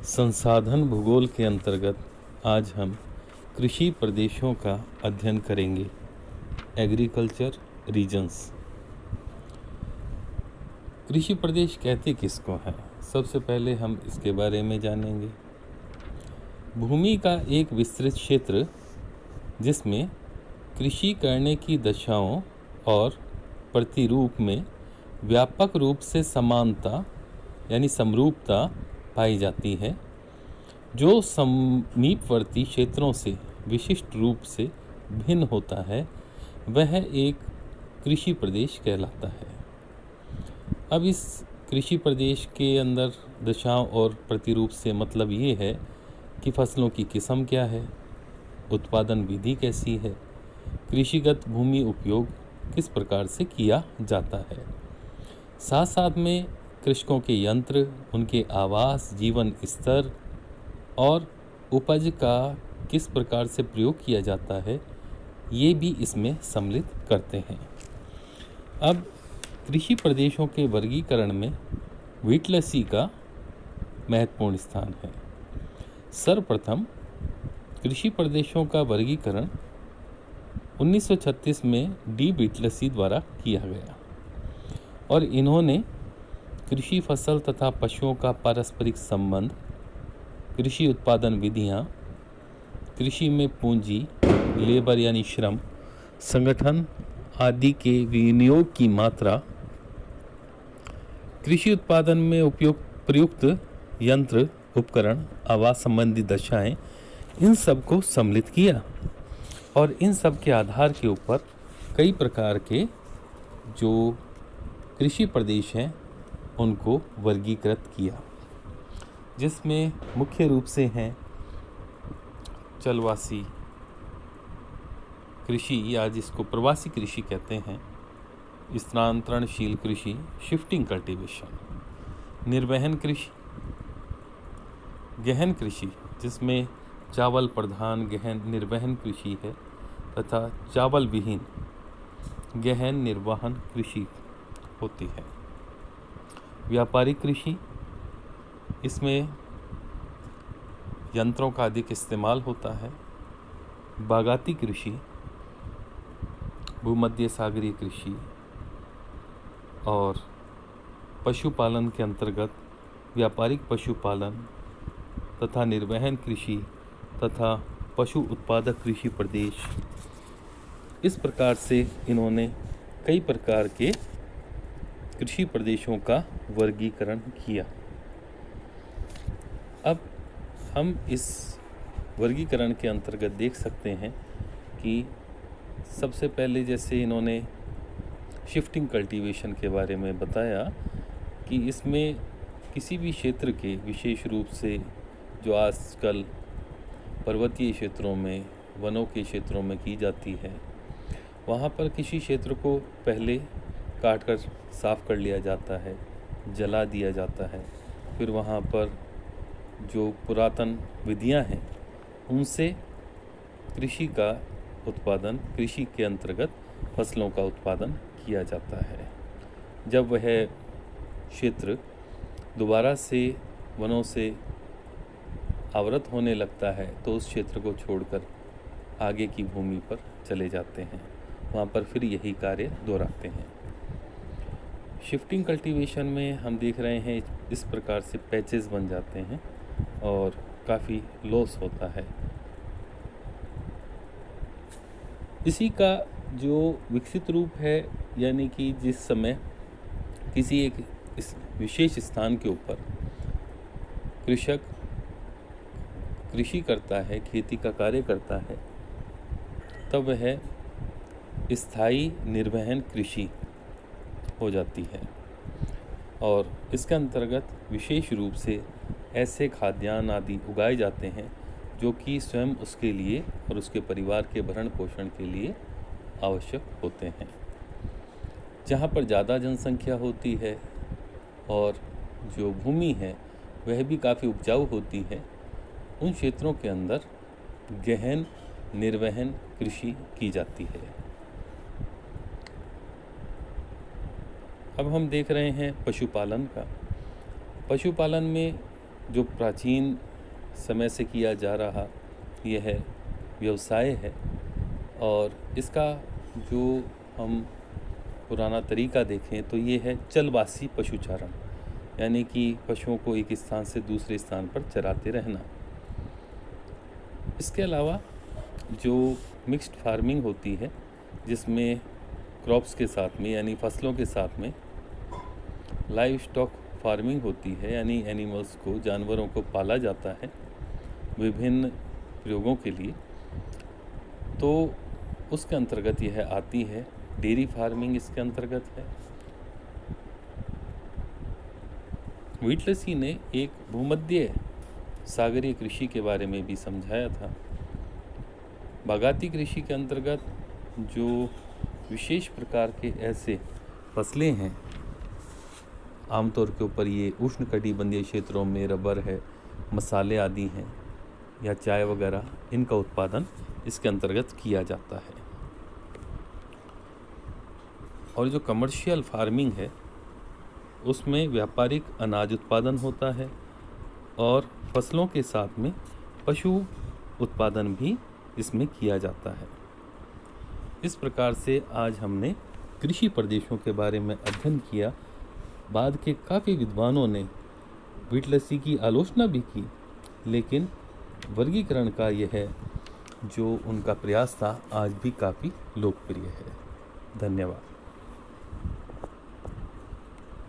संसाधन भूगोल के अंतर्गत आज हम कृषि प्रदेशों का अध्ययन करेंगे। Agriculture regions. कृषि प्रदेश कहते किसको हैं? सबसे पहले हम इसके बारे में जानेंगे। भूमि का एक विस्तृत क्षेत्र जिसमें कृषि करने की दशाओं और प्रतिरूप में व्यापक रूप से समानता यानी समरूपता पाई जाती है, जो समीपवर्ती क्षेत्रों से विशिष्ट रूप से भिन्न होता है, वह एक कृषि प्रदेश कहलाता है। अब इस कृषि प्रदेश के अंदर दशाओं और प्रतिरूप से मतलब ये है कि फसलों की किस्म क्या है, उत्पादन विधि कैसी है, कृषिगत भूमि उपयोग किस प्रकार से किया जाता है, साथ साथ में कृषकों के यंत्र, उनके आवास, जीवन स्तर और उपज का किस प्रकार से प्रयोग किया जाता है, ये भी इसमें सम्मिलित करते हैं। अब कृषि प्रदेशों के वर्गीकरण में व्हिटलसी का महत्वपूर्ण स्थान है। सर्वप्रथम कृषि प्रदेशों का वर्गीकरण 1936 में डी व्हिटलसी द्वारा किया गया और इन्होंने कृषि फसल तथा पशुओं का पारस्परिक संबंध, कृषि उत्पादन विधियां, कृषि में पूंजी, लेबर यानी श्रम, संगठन आदि के विनियोग की मात्रा, कृषि उत्पादन में प्रयुक्त यंत्र, उपकरण, आवास संबंधी दशाएं, इन सब को सम्मिलित किया और इन सब के आधार के ऊपर कई प्रकार के जो कृषि प्रदेश हैं उनको वर्गीकृत किया, जिसमें मुख्य रूप से हैं चलवासी कृषि या जिसको प्रवासी कृषि कहते हैं, स्थानांतरणशील कृषि, शिफ्टिंग कल्टीवेशन, निर्वहन कृषि, गहन कृषि जिसमें चावल प्रधान गहन निर्वहन कृषि है तथा चावल विहीन गहन निर्वहन कृषि होती है। व्यापारिक कृषि, इसमें यंत्रों का अधिक इस्तेमाल होता है। बागाती कृषि, भूमध्य सागरीय कृषि और पशुपालन के अंतर्गत व्यापारिक पशुपालन तथा निर्वहन कृषि तथा पशु उत्पादक कृषि प्रदेश, इस प्रकार से इन्होंने कई प्रकार के कृषि प्रदेशों का वर्गीकरण किया। अब हम इस वर्गीकरण के अंतर्गत देख सकते हैं कि सबसे पहले जैसे इन्होंने शिफ्टिंग कल्टीवेशन के बारे में बताया कि इसमें किसी भी क्षेत्र के, विशेष रूप से जो आजकल पर्वतीय क्षेत्रों में, वनों के क्षेत्रों में की जाती है, वहाँ पर किसी क्षेत्र को पहले काट कर साफ कर लिया जाता है, जला दिया जाता है, फिर वहाँ पर जो पुरातन विधियाँ हैं उनसे कृषि का उत्पादन, कृषि के अंतर्गत फसलों का उत्पादन किया जाता है। जब वह क्षेत्र दोबारा से वनों से आवृत होने लगता है तो उस क्षेत्र को छोड़कर आगे की भूमि पर चले जाते हैं, वहाँ पर फिर यही कार्य दोहराते हैं। शिफ्टिंग कल्टीवेशन में हम देख रहे हैं इस प्रकार से पैचेस बन जाते हैं और काफ़ी लॉस होता है। इसी का जो विकसित रूप है, यानी कि जिस समय किसी एक इस विशेष स्थान के ऊपर कृषक कृषि करता है, खेती का कार्य करता है, तब वह स्थायी निर्वहन कृषि हो जाती है और इसके अंतर्गत विशेष रूप से ऐसे खाद्यान्न आदि उगाए जाते हैं जो कि स्वयं उसके लिए और उसके परिवार के भरण पोषण के लिए आवश्यक होते हैं। जहाँ पर ज़्यादा जनसंख्या होती है और जो भूमि है वह भी काफ़ी उपजाऊ होती है, उन क्षेत्रों के अंदर गहन निर्वहन कृषि की जाती है। अब हम देख रहे हैं पशुपालन का। पशुपालन में जो प्राचीन समय से किया जा रहा यह व्यवसाय है, और इसका जो हम पुराना तरीका देखें तो ये है चलवासी पशुचारण, यानी कि पशुओं को एक स्थान से दूसरे स्थान पर चराते रहना। इसके अलावा जो मिक्स्ड फार्मिंग होती है, जिसमें क्रॉप्स के साथ में यानी फसलों के साथ में लाइव स्टॉक फार्मिंग होती है, यानी एनिमल्स को, जानवरों को पाला जाता है विभिन्न प्रयोगों के लिए, तो उसके अंतर्गत यह आती है। डेयरी फार्मिंग इसके अंतर्गत है। व्हीटलसी ने एक भूमध्य सागरीय कृषि के बारे में भी समझाया था। बागाती कृषि के अंतर्गत जो विशेष प्रकार के ऐसे फसलें हैं, आमतौर के ऊपर ये उष्णकटिबंधीय क्षेत्रों में रबर है, मसाले आदि हैं या चाय वगैरह, इनका उत्पादन इसके अंतर्गत किया जाता है। और जो कमर्शियल फार्मिंग है उसमें व्यापारिक अनाज उत्पादन होता है और फसलों के साथ में पशु उत्पादन भी इसमें किया जाता है। इस प्रकार से आज हमने कृषि प्रदेशों के बारे में अध्ययन किया। बाद के काफ़ी विद्वानों ने व्हीटलसी की आलोचना भी की, लेकिन वर्गीकरण का यह जो उनका प्रयास था आज भी काफ़ी लोकप्रिय है। धन्यवाद।